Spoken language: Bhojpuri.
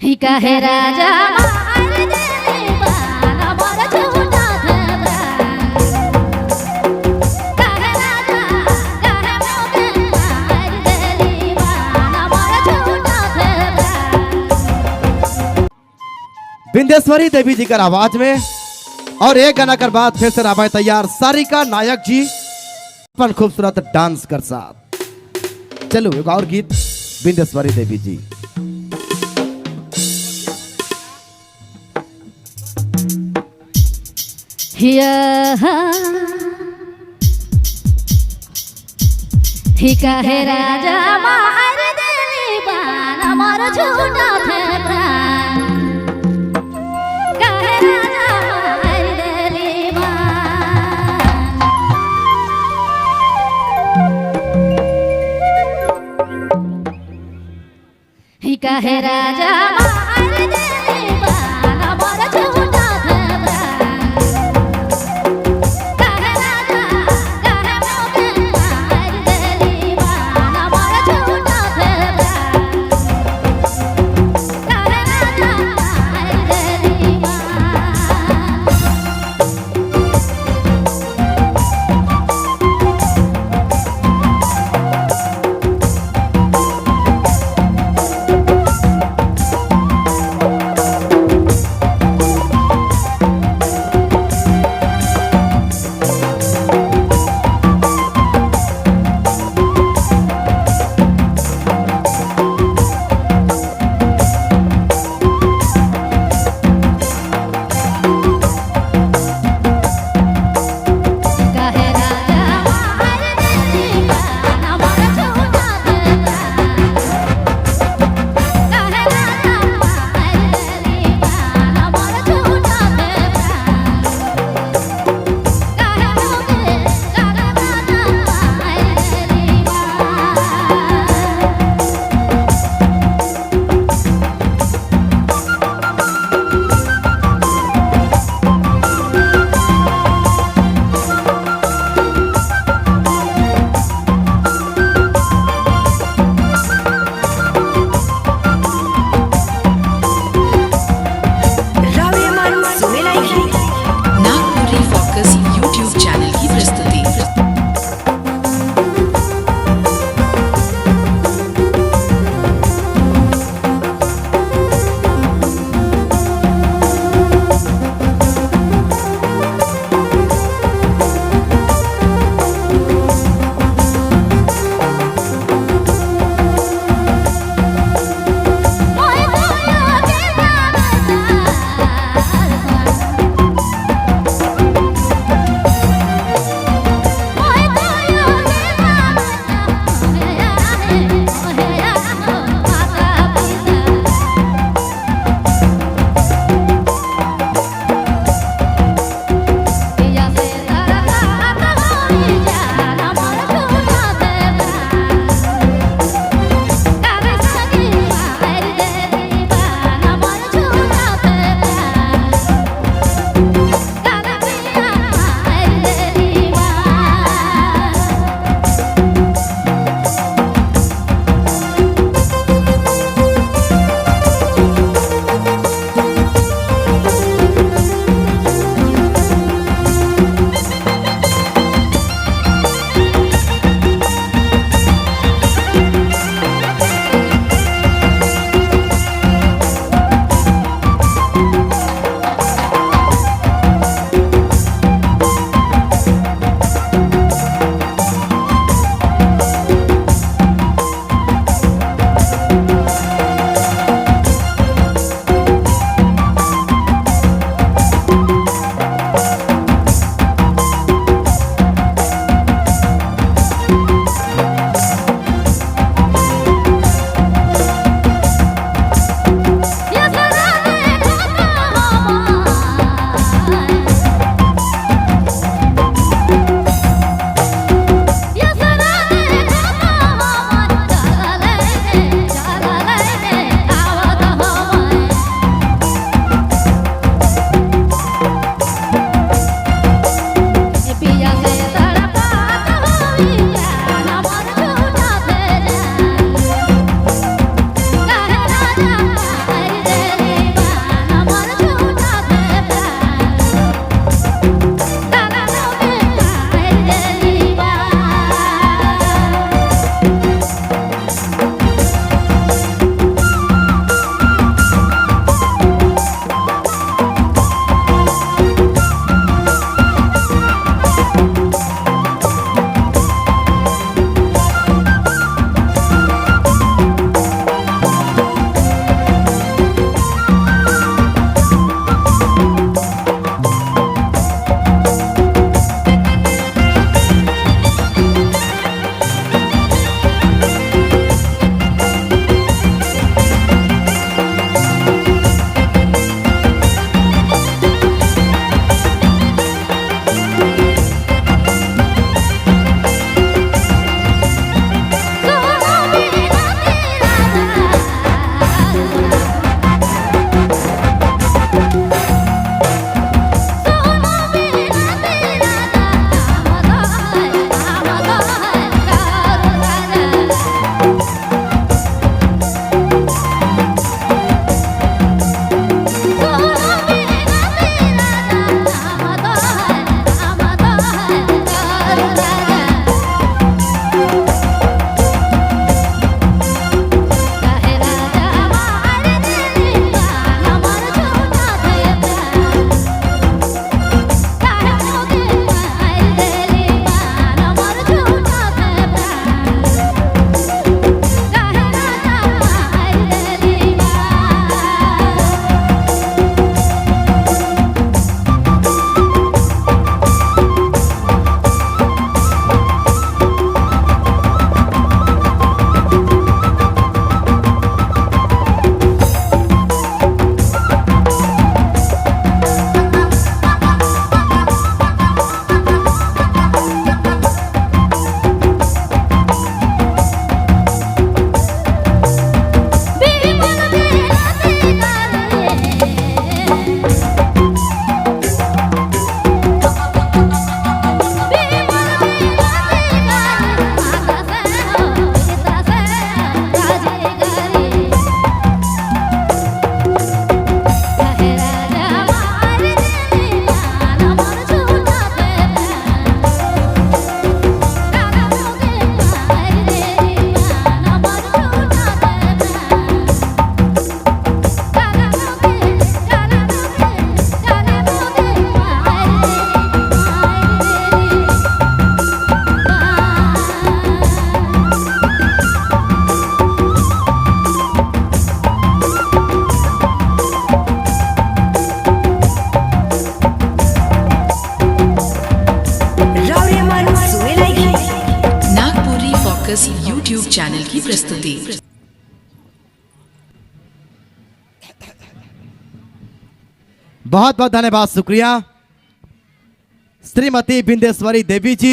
हिका है राजा मार देने वाला बड़ा झूठा था काहे राजा काहे मोके मार देने वाला बड़ा झूठा था। विंध्येश्वरी देवी जी का आवाज में और एक गाना कर बाद फिर से रामाय तैयार सारिका नायक जी अपन खूबसूरत डांस कर साथ। चलो एक और गीत विंध्येश्वरी देवी जी। हिका है राजा मार देने वाला बड़ा झूठा था काहे राजा मार देने वाला। हिका है राजा मार देने वाला बड़ा झूठा था काहे राजा काहे मोके मार देने वाला बड़ा झूठा था काहे राजा मार देने वाला। ट्यूब चैनल की प्रस्तुति। बहुत बहुत धन्यवाद, शुक्रिया श्रीमती बिंदेश्वरी देवी जी।